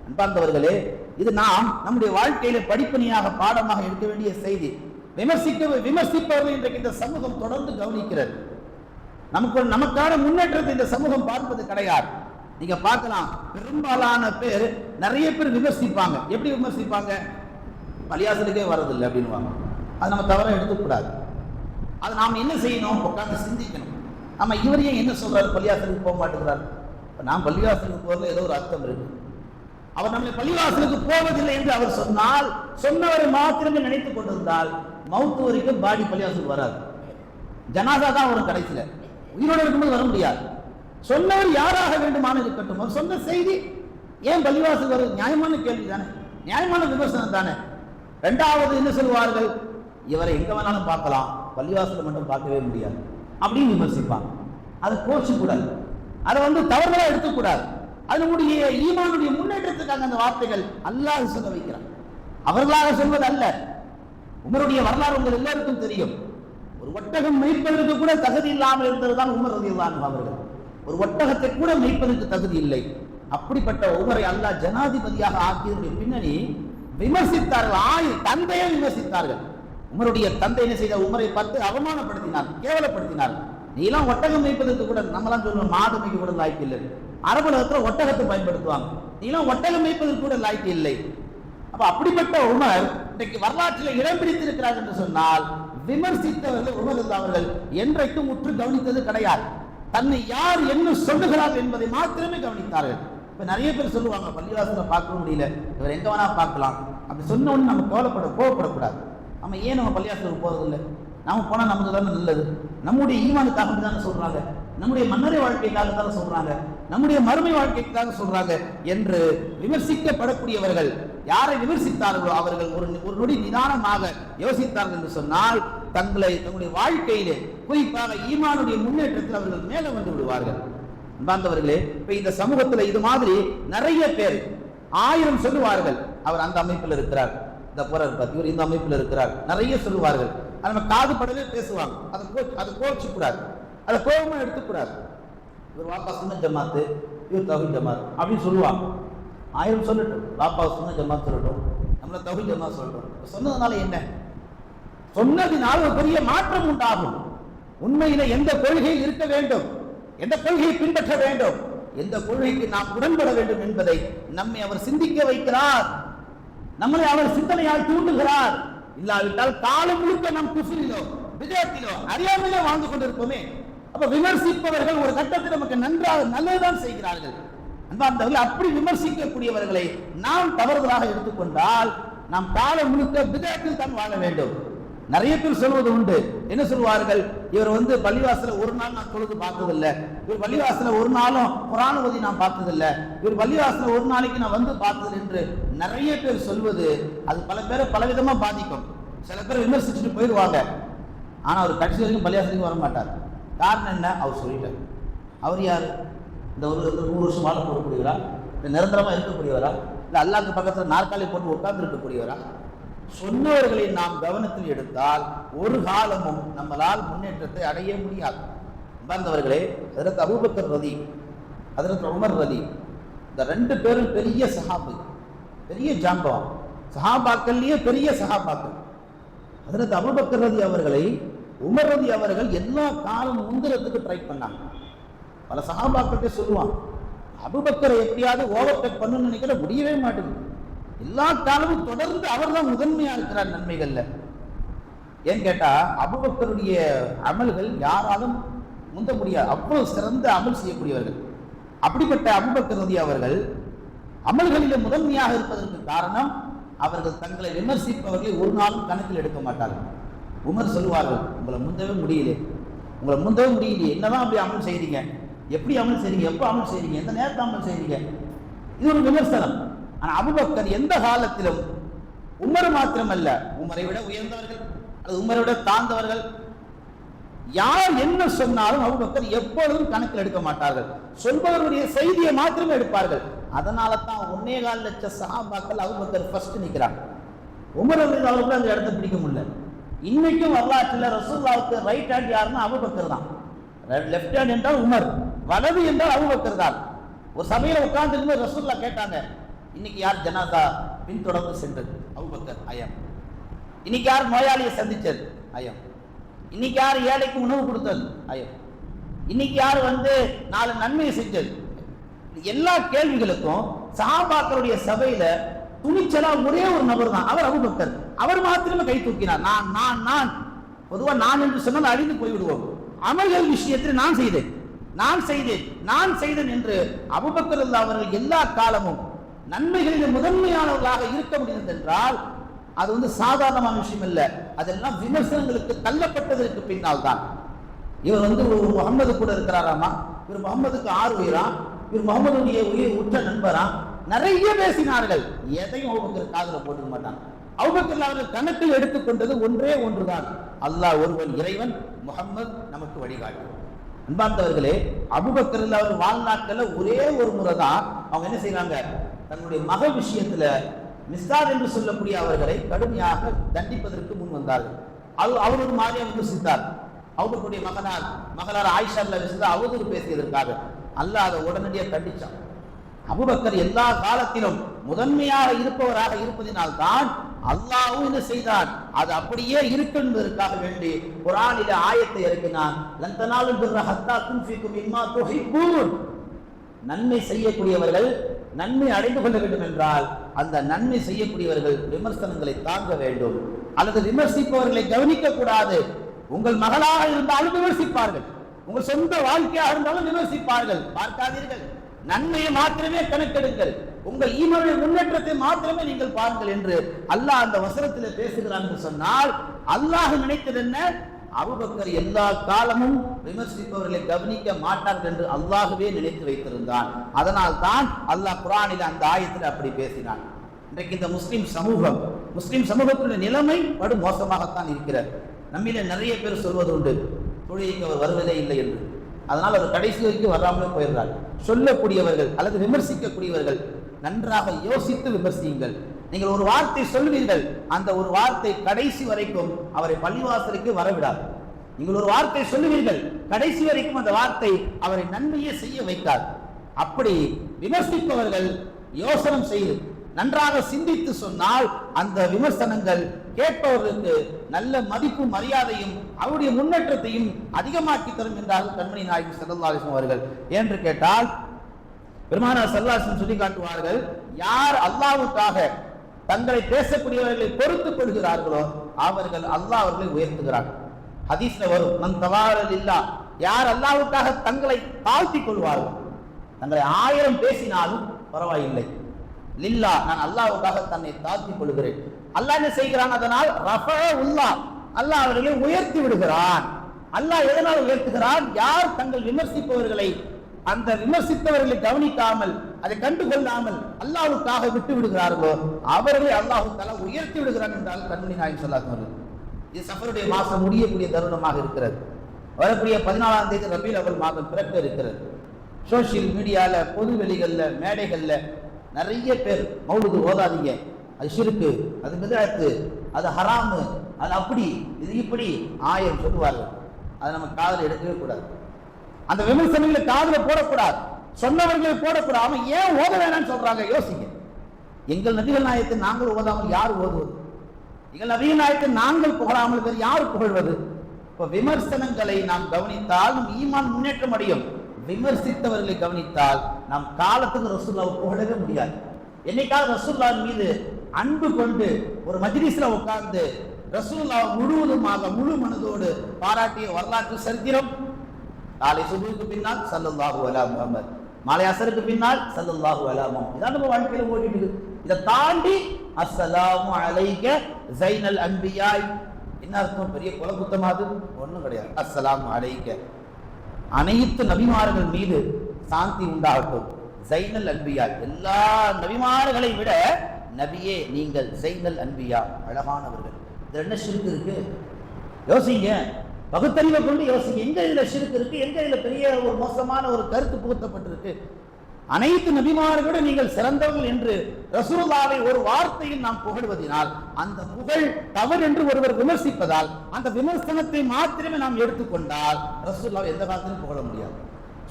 அன்பார்ந்தவர்களே, இது நாம் நம்முடைய வாழ்க்கையில படிப்பணியாக பாடமாக எடுக்க வேண்டிய செய்தி. விமர்சிப்பவர்கள் இன்றைக்கு இந்த சமூகம் தொடர்ந்து கவனிக்கிறது. நமக்கான முன்னேற்றத்தை இந்த சமூகம் பார்ப்பது கிடையாது. நீங்க பார்க்கலாம், பெரும்பாலான பேர், நிறைய பேர் விமர்சிப்பாங்க. எப்படி விமர்சிப்பாங்க? பள்ளியாசலுக்கே வரதில்லை அப்படின்வாங்க. அது நம்ம தவற எடுத்துக்கூடாது. அது நாம் என்ன செய்யணும்? உட்கார்ந்து சிந்திக்கணும். நம்ம இவரையே என்ன சொல்றாரு, பள்ளியாசலுக்கு போக மாட்டேங்கிறார். நான் பள்ளிவாசலுக்கு போறதுல ஏதோ ஒரு அர்த்தம் இருக்கு. அவர் நம்மளை பள்ளிவாசலுக்கு போவதில்லை என்று அவர் சொன்னால், சொன்னவரை மாத்திரமே நினைத்துக் கொண்டிருந்தால் மவுத்து வரைக்கும் பாடி பள்ளிவாசலுக்கு வராது. ஜனாதா தான் வரும் கடைசியில. உயிரோடு இருக்கும்போது வர முடியாது. சொன்னவர் யாராக வேண்டுமான இருக்கட்டும், அவர் சொன்ன செய்தி ஏன் பள்ளிவாசல் வருது? நியாயமான கேள்வி தானே, நியாயமான விமர்சனம் தானே. இரண்டாவது என்ன சொல்வார்கள்? இவரை எங்க வேணாலும் பார்க்கலாம், பள்ளிவாசலை மட்டும் பார்க்கவே முடியாது அப்படின்னு விமர்சிப்பாங்க. அதை கோச்சு கூடாது, அதை தவறுதலா எடுத்துக்கூடாது. அது நம்முடைய ஈமானுடைய முன்னேற்றத்துக்காக அந்த வார்த்தைகள் அல்லாஹ் சொல்ல வைக்கிறான், அவர்களாக சொல்வது அல்ல. உமருடைய வரலாறு உங்கள் எல்லாருக்கும் தெரியும். ஒரு ஒட்டகம் மேய்ப்பதற்கு கூட தகுதி இல்லாமல் இருந்ததுதான் உமர் ரலியல்லாஹு அன்ஹு அவர்கள். ஒரு ஒட்டகத்தை கூட மேய்ப்பதற்கு தகுதி இல்லை. அப்படிப்பட்ட உமரை அல்லாஹ் ஜனாதிபதியாக ஆக்கியதுடைய பின்னணி விமர்சித்தார்கள். தந்தையை விமர்சித்தார்கள். உமருடைய தந்தை என்ன செய்த? உமரை பார்த்து அவமானப்படுத்தினார், கேவலப்படுத்தினார். நீலாம் ஒட்டகம் மேய்ப்பதற்கு கூட, நம்மளாம் சொல்லுவோம் மாடு மேய்க்க கூட லாய்க்கு இல்லை. அரபுலகத்தில் ஒட்டகத்தை பயன்படுத்துவாங்க. நீலாம் ஒட்டகம் மேய்ப்பதற்கு கூட லாய்க்கு இல்லை. அப்ப அப்படிப்பட்ட உமர் இன்றைக்கு வரலாற்றில் இடம் பிடித்திருக்கிறார் என்று சொன்னால், விமர்சித்தவர்கள் உமர் அவர்கள் என்றைக்கும் உற்று கவனித்தது கிடையாது. தன்னை யார் என்ன சொல்லுகிறார்கள் என்பதை மாத்திரமே கவனித்தார்கள். இப்ப நிறைய பேர் சொல்லுவாங்க, பள்ளிவாசல பார்க்க முடியல, இவர் எங்க வேணா பார்க்கலாம். அப்படி சொன்ன உடனே நம்ம கோவப்படக்கூடாது. நம்ம ஏன் நம்ம பள்ளிவாசலுக்கு போறதில்லை? நாம போனா நமக்கு தானே நல்லது, நம்முடைய ஈமானுக்காக தானே சொல்றாங்க, நம்முடைய மன்னரை வாழ்க்கைக்காக தானே சொல்றாங்க, நம்முடைய மறுமை வாழ்க்கைக்காக சொல்றாங்க என்று விமர்சிக்கப்படக்கூடியவர்கள் யாரை விமர்சித்தார்களோ அவர்கள் ஒரு நொடி நிதானமாக யோசித்தார்கள் என்று சொன்னால், தங்களுடைய வாழ்க்கையிலே குறிப்பாக ஈமானுடைய முன்னேற்றத்தில் அவர்கள் மேலே வந்து விடுவார்கள். அன்பார்ந்தவர்களே, இப்ப இந்த சமூகத்தில் இது மாதிரி நிறைய பேர் 1000 சொல்லுவார்கள், அவர் அந்த அமைப்பில் இருக்கிறார், இந்த போரார் பத்தி இவர் இந்த அமைப்பில் இருக்கிறார், நிறைய சொல்லுவார்கள். நம்ம காது படவே பேசுவாங்க. அதை கோச்சு கூடாது, அதை கோபமா எடுத்துக்கூடாது. இவர் வாப்பா சுன்ன ஜமாத்து, இவர் தௌஹீத் ஜமாத் அப்படின்னு சொல்லுவாங்க. 1000 சொல்லட்டும், வாப்பா சுன்ன ஜமாத் சொல்லட்டும், நம்மள தௌஹீத் ஜமாத் சொல்லட்டும். சொன்னதுனால என்ன? சொன்னதினால் ஒரு பெரிய மாற்றம் உண்டாகும். உண்மையில எந்த கொள்கையில் இருக்க வேண்டும், எந்த கொள்கையை பின்பற்ற வேண்டும், எந்த கொள்கைக்கு நாம் உடன்பட வேண்டும் என்பதை நம்மை அவர் சிந்திக்க வைக்கிறார். நம்மளை அவர் சிந்தனையால் தூண்டுகிறார். இல்லாவிட்டால் காலம் முழுக்க நாம் குஃப்ரிலோ விதத்திலோ அறியாமலே வாழ்ந்து கொண்டிருப்போமே. அப்ப விமர்சிப்பவர்கள் ஒரு கட்டத்தில் நமக்கு நன்றாக நல்லதுதான் செய்கிறார்கள். அன்பார்ந்தவர்கள், அப்படி விமர்சிக்கக்கூடியவர்களை நாம் தவறுதலாக எடுத்துக்கொண்டால் நாம் காலம் முழுக்க விதத்தில் தான் வாழ வேண்டும். நிறைய பேர் சொல்வது உண்டு. என்ன சொல்வார்கள்? இவர் பள்ளிவாசல ஒரு நாள் நான் தொழுது பார்த்ததில்லை, இவர் பள்ளிவாசல ஒரு நாளும் குர்ஆன் ஓதி நான் பார்த்ததில்லை, இவர் பள்ளிவாசல ஒரு நாளைக்கு நான் பார்த்ததில்லை என்று நிறைய பேர் சொல்வது அது பல பேரை பலவிதமா பாதிக்கும். சில பேர் விமர்சிச்சுட்டு போயிடுவாங்க, ஆனா அவர் கடைசி வரைக்கும் பள்ளிவாசலுக்கு வர மாட்டார். காரணம் என்ன? அவர் சொல்லிட்டார். அவர் யாரு? இந்த ஒரு 100 வருஷம் வாழ போகக்கூடியவரா, இல்லை நிரந்தரமா இருக்கக்கூடியவரா, இல்லை அல்லாஹ்வுக்கு பக்கத்தில் நாற்காலி போட்டு உட்கார்ந்து இருக்கக்கூடியவரா? சொன்னவர்களை நாம் கவனத்தில் எடுத்தால் ஒரு காலமும் நம்மளால் முன்னேற்றத்தை அடைய முடியாது. வந்தவர்களே, ஹஜ்ரத் அபூபக்கர் ரதி, ஹஜ்ரத் உமர் ரதி, இந்த 2 பேரும் பெரிய சஹாபி, பெரிய ஜாம்பவான், சஹாபாக்கள்லயே பெரிய சஹாபாக்கள். ஹஜ்ரத் அபூபக்கர் ரதி அவர்களை உமர் ரதி அவர்கள் எல்லா காலமும் முந்திரத்துக்கு ட்ரை பண்ணாங்க. பல சஹாபாக்கிட்ட சொல்லுவான், அபூபக்கரை எப்படியாவது ஓவர்டேக் பண்ணணும்னு நினைக்கிற முடியவே மாட்டேங்குது. எல்லா காலமும் தொடர்ந்து அவர் தான் முதன்மையா இருக்கிறார் நன்மைகள்ல. ஏன்னு கேட்டா அபூபக்கருடைய அமல்கள் யாராலும் முந்த முடியாது, அவ்வளவு சிறந்த அமல் செய்யக்கூடியவர்கள். அப்படிப்பட்ட அபூபக்கர் ரதி அவர்கள் அமல்களிலே முதன்மையாக இருப்பதற்கு காரணம் அவர்கள் தங்களை விமர்சிப்பவர்களை ஒரு நாளும் கணக்கில் எடுக்க மாட்டார்கள். உமர் சொல்லுவார்கள், உங்களை முந்தவே முடியலையே, என்னதான் அப்படி அமல் செய்றீங்க, எப்படி அமல் செய்றீங்க, எப்போ அமல் செய்றீங்க, எந்த நேரத்தை அமல் செய்றீங்க, இது ஒரு விமர்சனம். ஆனால் அபூபக்கர் எந்த காலத்திலும் உமர் மாத்திரமல்ல, உமரை விட உயர்ந்தவர்கள் அல்லது உமரை விட தாழ்ந்தவர்கள் யார் என்ன சொன்னாலும் அபூபக்கர் எப்பொழுதும் கணக்கில் எடுக்க மாட்டார்கள். சொல்பவருடைய செய்தியை மாத்திரமே எடுப்பார்கள். அதனால தான் 1.25 லட்சம் சஹாபாக்கள் அபூபக்கர் ஃபர்ஸ்ட் நிற்கிறாங்க. உமர் அவர்கள் அந்த இடத்தை பிடிக்க முடியல. இன்னைக்கும் வரலாற்றில் ரசூலுல்லாஹ்வுக்கு ரைட் ஹேண்ட் யாருன்னா அபூபக்கர் தான். லெஃப்ட் ஹேண்ட் என்றால் உமர், வலது என்றால் அபூபக்கர் தான். ஒரு சபையில் உட்கார்ந்து ரசூலுல்லாஹ் கேட்டாங்க, இன்னைக்கு யார் ஜனாதா பின்தொடர்ந்து சென்றது? அபூபக்கர். ஐயம். இன்னைக்கு யார் நோயாளியை சந்திச்சது? ஐயம். இன்னைக்கு யார் ஏழைக்கு உணவு கொடுத்தது? ஐயம். இன்னைக்கு யார் 4 நன்மையை செஞ்சது? எல்லா கேள்விகளுக்கும் சஹாபாக்களுடைய சபையில துணிச்சலா ஒரே ஒரு நபர் தான், அவர் அபூபக்கர். அவர் மாத்திரமே கை தூக்கினார். நான் பொதுவா நான் என்று சொன்னால் அழிந்து போய்விடுவோம். அமல்கள் விஷயத்தில் நான் செய்தேன் என்று அபூபக்கர் அவர்கள் எல்லா காலமும் நன்மைகளில் முதன்மையானவர்களாக இருக்க முடிந்தது என்றால் அது சாதாரணமான விஷயம் இல்லை. அதெல்லாம் விமர்சனங்களுக்கு தள்ளப்பட்டதற்கு பின்னால் தான். இவர் முகமது கூட இருக்கிறாராமா, இவர் முகமதுக்கு 6 உயிரா, இவர் முகமதுடைய உற்ற நண்பரா, நிறைய பேசினார்கள். எதையும் அபூபக்கர் காதுல போட்டுக்க மாட்டாங்க. அபூபக்கர் அவர்கள் கணக்கில் எடுத்துக்கொண்டது ஒன்றே ஒன்றுதான், அல்லாஹ் ஒருவன் இறைவன், முகம்மது நமக்கு வழிகாட்டு. அன்பார்ந்தவர்களே, அபூபக்கர் அவர் வாழ்நாட்கள் ஒரே ஒரு முறை தான் அவங்க என்ன செய்யறாங்க, தன்னுடைய மகள் விஷயத்துல மிஸ்தாத் என்று சொல்லக்கூடிய அவர்களை கடுமையாக தண்டிப்பதற்கு முன் வந்தார்கள். அவர் ஒரு மாதிரியா சித்தார். அபூபக்கருடைய மகளார் ஆயிஷா விஷயத்தில் அவதூறு பேசியதற்காக அல்லாஹ் அதை உடனடியாக கண்டிச்சான். அபூபக்கர் எல்லா காலத்திலும் முதன்மையாக இருப்பவராக இருப்பதினால் தான் அல்லாஹ்வும் என்ன செய்தான், அது அப்படியே இருக்கு என்பதற்காக வேண்டி குர்ஆனிலே ஆயத்தை இறக்கினான். லன் தனாலுல் பிர்ர ஹத்தா துன்ஃபிகு மிம்மா துஹிப்பூன். நன்மை செய்யக்கூடியவர்கள் நன்மை அடைந்து கொள்ள வேண்டும் என்றால் அந்த நன்மை செய்யக்கூடியவர்கள் விமர்சனங்களை தாங்க வேண்டும், அல்லது விமர்சிப்பவர்களை கவனிக்க கூடாது. உங்கள் மகளாக இருந்தாலும் விமர்சிப்பார்கள், உங்கள் சொந்த வாழ்க்கையாக இருந்தாலும் விமர்சிப்பார்கள். பார்க்காதீர்கள், நன்மையை மாத்திரமே கணக்கெடுங்கள், உங்கள் ஈமானுடைய முன்னேற்றத்தை மாத்திரமே நீங்கள் பாருங்கள் என்று அல்லாஹ் அந்த வசனத்தில் பேசுகிறான் என்று சொன்னால், அல்லாஹ் நினைத்தது என்ன, அபூபக்கர் எல்லா காலமும் விமர்சிப்பவர்களை கவனிக்க மாட்டார்கள் என்று அல்லாஹ்வே நினைத்து வைத்திருந்தான். அதனால் தான் அல்லாஹ் குர்ஆனில் அந்த ஆயத்தில் அப்படி பேசினான். இன்றைக்கு இந்த முஸ்லிம் சமூகத்தினுடைய நிலைமை படு மோசமாகத்தான் இருக்கிறது. நம்மில நிறைய பேர் சொல்வது உண்டு, தொழுகைக்கு அவர் வருவதே இல்லை என்று. அதனால் அவர் கடைசி வரைக்கும் வராமலே போயிடுறார். சொல்லக்கூடியவர்கள் அல்லது விமர்சிக்கக்கூடியவர்கள் நன்றாக யோசித்து விமர்சியுங்கள். நீங்கள் ஒரு வார்த்தை சொல்வீர்கள், அந்த ஒரு வார்த்தை கடைசி வரைக்கும் அவரை பள்ளிவாசலுக்கு வரவிடாது. நீங்கள் ஒரு வார்த்தை சொல்லுவீர்கள், கடைசி வரைக்கும் அந்த வார்த்தை அவரை நன்மையே செய்ய வைக்காது. அப்படி விமர்சிப்பவர்கள் யோசனம் செய்து நன்றாக சிந்தித்து சொன்னால் அந்த விமர்சனங்கள் கேட்பவர்களுக்கு நல்ல மதிப்பு மரியாதையும் அவருடைய முன்னேற்றத்தையும் அதிகமாக்கி தரும் என்றார்கள் கண்மணி நாயகம் ஸல்லல்லாஹு அலைஹி வஸல்லம் அவர்கள். என்று கேட்டால் பெருமானார் ஸல்லல்லாஹு அலைஹி வஸல்லம் சொல்லி காட்டுவார்கள், யார் அல்லாஹ்வுக்காக தங்களை பேசக்கூடியவர்களை பொறுத்துக் கொள்கிறார்களோ அவர்கள் அல்லாஹ் அவர்களை உயர்த்துகிறார். ஹதீஸ்ல வரும், மன் தவாரல் இல்லா, யார் அல்லாஹ்வுக்காக தங்களை தாழ்த்திக் கொள்வார்கள், தங்களை 1000 பேசினாலும் பரவாயில்லை, லில்லா நான் அல்லாஹ்வுக்காக தன்னை தாழ்த்திக் கொள்கிறேன், அல்லாஹ் என்ன செய்கிறான், அதனால் ரஃபஅல்லாஹ் அல்லாஹ் அவர்களை உயர்த்தி விடுகிறான். அல்லாஹ் எதனால் உயர்த்துகிறான், யார் தங்கள் விமர்சிப்பவர்களை அந்த விமர்சித்தவர்களை கவனிக்காமல் அதை கண்டுகொள்ளாமல் அல்லாஹ்வுக்காக விட்டு விடுகிறார்களோ அவர்களை அல்லாஹ் தஆலா உயர்த்தி விடுகிறான் என்றால் கண்மணி நாயகம் ஸல்லல்லாஹு அலைஹி வஸல்லம். இது சஃபருடைய மாதம் முடியக்கூடிய தருணமாக இருக்கிறது. வரக்கூடிய 14ஆம் தேதி ரபீல் அவல் மாதம் பிறக்க இருக்கிறது. சோசியல் மீடியால, பொது வெளிகள்ல, மேடைகள்ல நிறைய பேர் மௌலிது ஓதாதீங்க, அது ஷிர்கு, அது பித்அத்து, அது ஹராமு, அது அப்படி இது இப்படி 1000 சொல்லுவார்கள். அதை நம்ம காதில் எடுக்கவே கூடாது. அந்த விமர்சனங்களை காதுல போடக்கூடாது, சொன்னவர்களை போடக்கூடாது. அவன் ஏன் ஓத வேணாம்னு சொல்றாங்க, யோசிங்க. எங்கள் நபிகள் நாயகத்தை நாங்கள் ஓதாமல் யார் ஓதுவது? எங்கள் நபிகள் நாயகத்தை நாங்கள் புகழாமல் வேறு யார் புகழ்வது? இப்போ விமர்சனங்களை நாம் கவனித்தால் நம் ஈமான் முன்னேற்றம் அடையும். விமர்சித்தவர்களை கவனித்தால் நாம் காலத்துக்கு ரசூலுல்லாஹ் புகழவே முடியாது. என்னைக்காவது ரசூலுல்லாஹ் மீது அன்பு கொண்டு ஒரு மஜ்லிஸ்ல உட்கார்ந்து ரசூலுல்லாஹ் முழுவதுமாக முழு மனதோடு பாராட்டிய வரலாற்று சரித்திரம்? காலை சுபுக்கு பின்னால் ஸல்லல்லாஹு அலா முஹம்மத், மாலை அஸருக்கு பின்னால் ஸல்லல்லாஹு அலா முஹம்மத். இதான் நம்ம வாழ்க்கையில ஓடிட்டு இருக்கு. இதை தாண்டி அஸ்ஸலாமு அலைக ஸைனல் அன்பியா, என்ன அர்த்தம்? பெரிய கொலை குத்தமா? அது ஒன்றும் கிடையாது. அஸ்ஸலாமு அலைக, அனைத்து நபிமார்கள் மீது சாந்தி உண்டாகட்டும். ஸைனல் அன்பியா, எல்லா நபிமார்களை விட நபியே நீங்கள் ஸைனல் அன்பியா, அழகானவர்கள். இது என்ன ஷிர்க் இருக்கு? யோசிங்க, பகுத்தறிவை கொண்டு யோசிங்க. எங்க இதுல ஷிர்க் இருக்கு, எங்க இதுல பெரிய ஒரு மோசமான ஒரு கருத்து புகுத்தப்பட்டிருக்கு? அனைத்து நபிமார்களோடு நீங்கள் சிறந்தவர்கள் என்று ரசூலுல்லாஹ்வை ஒரு வார்த்தையில் நாம் புகழ்வதினால் அந்த புகழ் தவறு என்று ஒருவர் விமர்சிப்பதால் அந்த விமர்சனத்தை மாத்திரமே நாம் எடுத்துக்கொண்டால் ரசூலுல்லாஹ்வை எந்த காலத்திலும் புகழ முடியாது.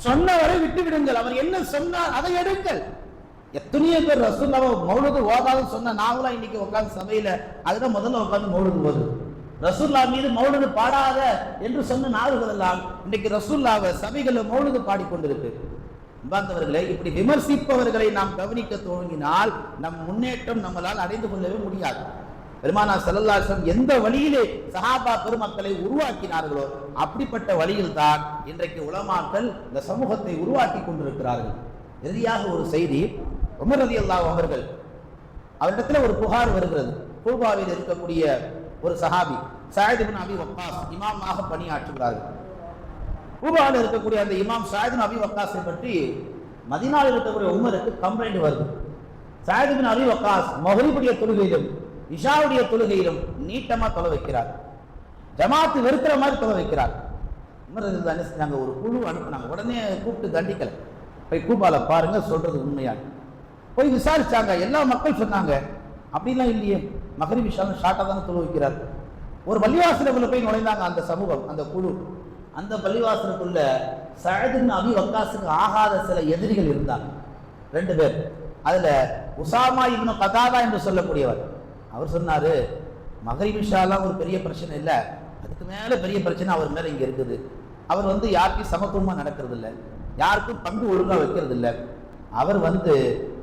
சொன்னவரை விட்டு விடுங்கள், அவர் என்ன சொன்னார் அதை எடுங்கள். எத்தனையோ பேர் ரசூலுல்லாஹ் மௌலிது ஓதாது சொன்ன நாவலா இன்னைக்கு உட்கார்ந்து சபையில அதுதான் முதல்ல உட்கார்ந்து மௌலிது ஓது. ரசூலுல்லாஹ் மீது மௌலிது பாடாத என்று சொன்ன நாவுகள் எல்லாம் இன்னைக்கு ரசூலுல்லாஹ் சபைகளில் மௌலிது பாடிக்கொண்டிருக்கு. அன்பார்ந்தவர்களே, இப்படி விமர்சிப்பவர்களை நாம் கவனிக்க துவங்கினால் நம் முன்னேற்றம் நம்மளால் அடைந்து கொள்ளவே முடியாது. பெருமானார் ஸல்லல்லாஹு அலைஹி வஸல்லம் எந்த வழியிலே சஹாபா பெருமக்களை உருவாக்கினார்களோ அப்படிப்பட்ட வழியில் தான் இன்றைக்கு உலமாக்கள் இந்த சமூகத்தை உருவாக்கி கொண்டிருக்கிறார்கள். இறுதியாக ஒரு செய்தி, உமர் ரலியல்லாஹு அவர்கள் அவரிடத்துல ஒரு புகார் வருகிறது. கூபாவில் இருக்கக்கூடிய ஒரு சஹாபி சஅத் இப்னு அபி வக்காஸ் இமாமாக பணியாற்றுகிறார்கள். கூபாவில் இருக்கக்கூடிய அந்த இமாம் சஅத் இப்னு அபி வக்காஸை பற்றி மதீனாவில் இருக்கக்கூடிய உமருக்கு கம்ப்ளைண்ட் வருது. சஅத் இப்னு அபி வக்காஸ் மக்ரிபுடைய தொழுகையிலும் இஷாவுடைய தொழுகையிலும் நீட்டமா தொலை வைக்கிறார், ஜமாத்து வெறுக்கிற மாதிரி தொலை வைக்கிறார். உமர் என்ன செஞ்சாங்க, ஒரு குழு அனுப்புனாங்க. உடனே கூப்பிட்டு தண்டிக்கல, போய் கூபால பாருங்க சொல்றது உண்மையா போய் விசாரிச்சாங்க. எல்லா மக்கள் சொன்னாங்க அப்படிலாம் இல்லையே, மக்ரிப் இஷா ஷார்ட்டாக தானே தொலை வைக்கிறார். ஒரு பள்ளிவாசலுக்குள்ள போய் நுழைந்தாங்க அந்த சமூகம், அந்த குழு. அந்த பள்ளிவாசலுக்குள்ள சஅத் இப்னு அபி வக்காஸுக்கு ஆகாத சில எதிரிகள் இருந்தாங்க, 2 பேர். அதுல உசாமா இப்னு கதாதா என்று சொல்லக்கூடியவர். அவர் சொன்னாரு, மக்ரிப் இஷாலாம் ஒரு பெரிய பிரச்சனை இல்லை, அதுக்கு மேல பெரிய பிரச்சனை அவர் மேல இங்க இருக்குது. அவர் யாருக்கும் சமத்துவமா நடக்கிறது இல்லை, யாருக்கும் பங்கு ஒழுங்கா வைக்கிறது இல்லை, அவர்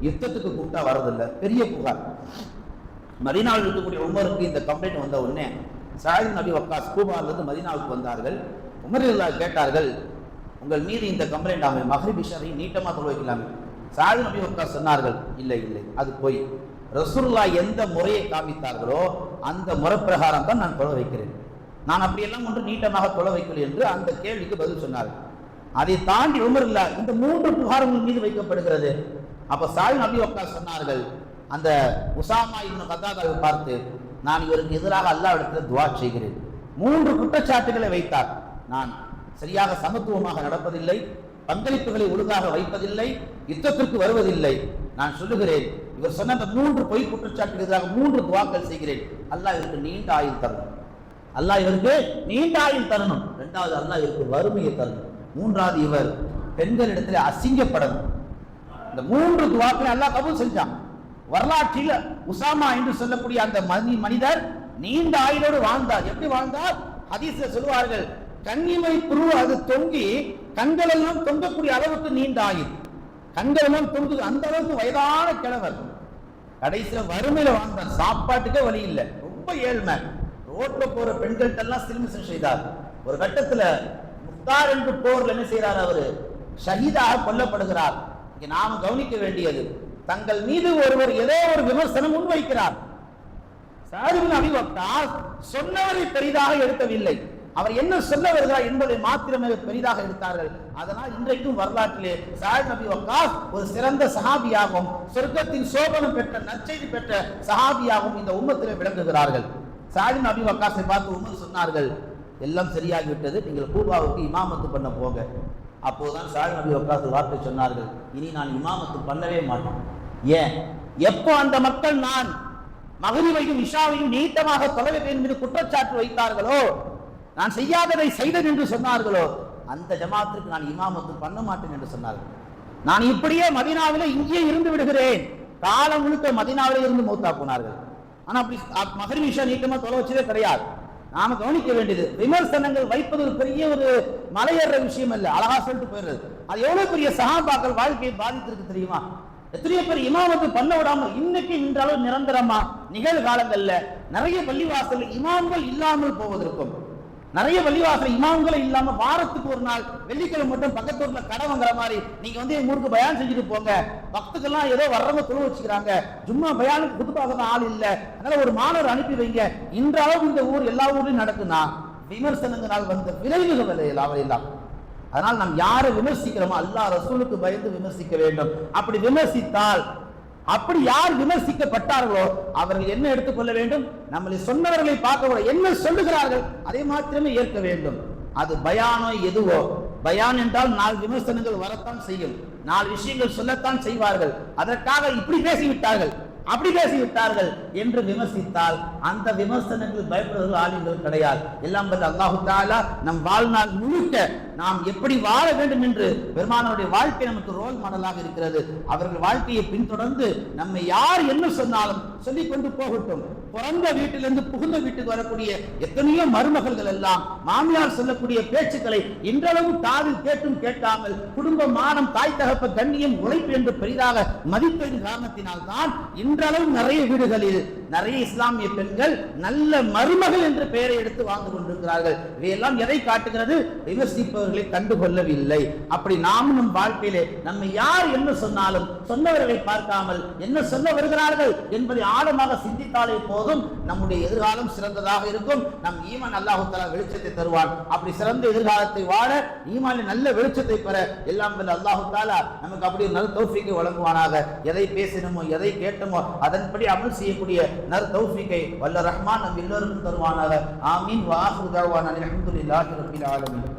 யுத்தத்துக்கு கூப்பிட்டா வர்றதில்லை. பெரிய புகார். மதீனாவில் இருக்கக்கூடிய உமருக்கு இந்த கம்ப்ளைண்ட் வந்த உடனே சஅத் இப்னு அபி வக்காஸ் கூபாவிலிருந்து மதீனாவுக்கு வந்தார்கள். உமர் ரலியல்லாஹு கேட்டார்கள், உங்கள் மீது இந்த கம்ப்ளைண்ட் ஆகும், மக்ரிப் இஷாவை நீட்டமா தொலை வைக்கலாமே. சஅத் இப்னு அபி வக்காஸ் சொன்னார்கள், இல்லை இல்லை, அது போய் ரசூலுல்லாஹ் எந்த முறையை காமித்தார்களோ அந்த முறை பிரகாரம் தான் நான் தொலை வைக்கிறேன், நான் அப்படியெல்லாம் ஒன்று நீட்டமாக தொலை வைக்கல என்று அந்த கேள்விக்கு பதில் சொன்னார்கள். அதை தாண்டி உமர் இல்ல, இந்த 3 புகார்கள் மீது வைக்கப்படுகிறது. அப்ப சஅத் இப்னு அபி வக்காஸ் சொன்னார்கள், அந்த உசாமா இப்னு கதாதாவை பார்த்து, நான் இவருக்கு எதிராக அல்லாஹ்விடத்தில் துஆ செய்கிறேன். 3 குற்றச்சாட்டுகளை வைத்தார். நான் சரியாக சமத்துவமாக நடப்பதில்லை, பங்களிப்புகளை ஒழுங்காக வைப்பதில்லை, யுத்தத்திற்கு வருவதில்லை. நான் சொல்லுகிறேன், இவர் சொன்ன அந்த 3 பொய் குற்றச்சாட்டுக்கு எதிராக 3 துஆக்கள் செய்கிறேன். அல்லாஹ் இவருக்கு நீண்ட ஆயுள் தரணும், அல்லாஹ் இவருக்கு நீண்ட ஆயுள் தரணும். 2வது, அல்லாஹ் இவருக்கு வறுமையை தரணும். 3வது, இவர் பெண்களிடத்தில் அசிங்கப்படணும். இந்த 3 துஆக்களை அல்லாஹ் கபூல் செஞ்சான். வரலாற்றில் உசாமா என்று சொல்லக்கூடிய அந்த மனிதர் நீண்ட ஆயுளோடு வாழ்ந்தார். எப்படி வாழ்ந்தார்? ஹதீஸ்ல சொல்வார்கள், கண்ணிமை புரு அது தொங்கி கண்கள் எல்லாம் தொங்கக்கூடிய அளவுக்கு நீண்ட ஆயுள், கண்கள் எல்லாம் தொங்கு, அந்த அளவுக்கு வயதான கிழவர். கடைசியில் வறுமையில வாழ்ந்தார், சாப்பாட்டுக்கே வழி இல்லை, ரொம்ப ஏழ்மை. ரோட்ல போற பெண்கள்கிட்ட எல்லாம் சிலுமிசம் செய்தார். ஒரு கட்டத்துல முக்தார் என்று போர்ல என்ன செய்யறார், அவரு ஷஹீதாக கொல்லப்படுகிறார். இங்க நாம கவனிக்க வேண்டியது, தங்கள் மீது ஒருவர் ஏதோ ஒரு விமர்சனம் முன்வைக்கிறார். சஅத் இப்னு அபீ வக்காஸ் சொன்னவரை பெரிதாக எடுக்கவில்லை, அவர் என்ன சொல்ல வருகிறார் என்பதை மாத்திரமே பெரிதாக எடுத்தார்கள். அதனால் இன்றைக்கும் வரலாற்றிலே சஅத் இப்னு அபீ வக்காஸ் ஒரு சிறந்த சஹாபியாகவும் சொர்க்கத்தின் சோபனம் பெற்ற நற்செய்தி பெற்ற சஹாபியாகவும் இந்த உம்மத்திலே விளங்குகிறார்கள். சஅத் இப்னு அபீ வக்காஸை பார்த்து உமர் சொன்னார்கள், எல்லாம் சரியாகிவிட்டது, நீங்கள் கூபாவுக்கு இமாமத்து பண்ண போங்க. அப்போதுதான் சஅத் இப்னு அபீ வக்காஸ் வார்த்தை சொன்னார்கள், இனி நான் இமாமத்து பண்ணவே மாட்டேன். ஏன்? எப்போ அந்த மக்கள் நான் மகரிபையும் இஷாவையும் நீட்டமாக தொலைவேன் மீது குற்றச்சாட்டு வைத்தார்களோ, நான் செய்யாததை செய்தேன் என்று சொன்னார்களோ, அந்த ஜமாத்திற்கு நான் இமாமத்து பண்ண மாட்டேன் என்று சொன்னார்கள். நான் இப்படியே மதீனாவிலே இங்கேயே இருந்து விடுகிறேன். காலம் முழுக்க மதீனாவிலே இருந்து மௌத்தா போனார்கள். ஆனா அப்படி மகரிப் இஷா நீட்டமா தொலை வச்சதே கிடையாது. நாம கவனிக்க வேண்டியது, விமர்சனங்கள் வைப்பது ஒரு பெரிய ஒரு மலையேற விஷயம் அல்ல, அழகா சொல்லிட்டு போயிடுறது. அது எவ்வளவு பெரிய சஹாபாக்கள் வாழ்க்கையை பாதித்திருக்கு தெரியுமா? எத்தனையோ பேர் இமாமத்து பண்ண விடாமல் இன்னைக்கு இன்றளவு நிரந்தரமா நிகழ்காலங்கள்ல நிறைய பள்ளிவாசல் இமாம்கள் இல்லாமல் போவதற்கும், நிறைய பள்ளிவாசல் இமாம்களை இல்லாம வாரத்துக்கு ஒரு நாள் வெள்ளிக்கிழமை மட்டும் பக்கத்தூர்ல கடை வாங்குற மாதிரி நீங்க வந்து என் ஊருக்கு பயான் செஞ்சுட்டு போங்க, பக்துக்கெல்லாம் ஏதோ வர்றவங்க தொழு வச்சுக்கிறாங்க, சும்மா பயானுக்கு புதுப்பாக தான் ஆள் இல்லை, அதனால ஒரு மாணவர் அனுப்பி வைங்க. இன்றளவு இந்த ஊர் எல்லா ஊர்லயும் நடக்குன்னா விமர்சனங்களால் வந்த விளைவுகள் எல்லாம். அதனால் நாம் யாரை விமர்சிக்கிறோமோ அல்லாஹ் ரசூலுக்கு பயந்து விமர்சிக்க வேண்டும். அப்படி விமர்சித்தால், அப்படி யார் விமர்சிக்கப்பட்டார்களோ அவர்கள் என்ன எடுத்துக்கொள்ள வேண்டும்? நம்மளை சொன்னவர்களை பார்க்க என்ன சொல்லுகிறார்கள் அதை மாத்திரமே ஏற்க வேண்டும். அது பயானோ எதுவோ, பயான் என்றால் 4 விமர்சனங்கள் வரத்தான் செய்யும், 4 விஷயங்கள் சொல்லத்தான் செய்வார்கள். அதற்காக இப்படி பேசிவிட்டார்கள் அப்படி பேசிவிட்டார்கள் என்று விமர்சித்தால் அந்த விமர்சனங்கள் பயப்படுவது ஆளுங்கள் கிடையாது. எல்லாம் வல்ல அல்லாஹ் தஆலா நம் வாழ்நாள் முழுக்க நாம் எப்படி வாழ வேண்டும் என்று பெருமானாருடைய வாழ்க்கை நமக்கு ரோல் மாடலாக இருக்கிறது. அவர்கள் வாழ்க்கையை பின்தொடர்ந்து நம்மை யார் என்ன சொன்னாலும் சொல்லிக் கொண்டு போகட்டும். பிறந்த வீட்டிலிருந்து புகுந்த வீட்டுக்கு வரக்கூடிய எத்தனையோ மருமகள்கள் எல்லாம் மாமியார் சொல்லக்கூடிய பேச்சுக்களை இன்றளவும் காதில் கேட்டும் கேட்காமல் குடும்ப மானம், தாய் தகப்ப கண்ணியம், உழைப்பு என்று பெரிதாக மதிப்பதின் காரணத்தினால் தான் இன்றளவு நிறைய வீடுகளில் நிறைய இஸ்லாமிய பெண்கள் நல்ல மருமகள் என்ற பெயரை எடுத்து வாழ்ந்து கொண்டிருக்கிறார்கள். இவையெல்லாம் எதை காட்டுகிறது? விமர்சிப்பவர்களை கண்டுகொள்ளவில்லை. அப்படி நாம் நம் வாழ்க்கையிலே நம்மை யார் என்ன சொன்னாலும் சொன்னவர்களை பார்க்காமல் என்ன சொல்ல வருகிறார்கள் என்பதை ஆழமாக சிந்தித்தாலே போதும் நம்முடைய எதிர்காலம் சிறந்ததாக இருக்கும். நம் ஈமான் அல்லாஹ் தஆலா வெளிச்சத்தை தருவான். அப்படி சிறந்த எதிர்காலத்தை வாழ, ஈமானில் நல்ல வெளிச்சத்தை பெற எல்லாம் வல்ல அல்லாஹ் தஆலா நமக்கு அப்படி நல்ல தௌஃபீக்கை வழங்குவானாக. எதை பேசினோமோ எதை கேட்டோமோ அதன்படி அமல் செய்யக்கூடிய நர் தௌஃபீக்கை வல்ல ரஹ்மான் நம் எல்லோருக்கும் தருவானாக. ஆமீன். வ ஆகிரு தஅவானா அல்ஹம்துலில்லாஹி ரப்பில் ஆலமீன்.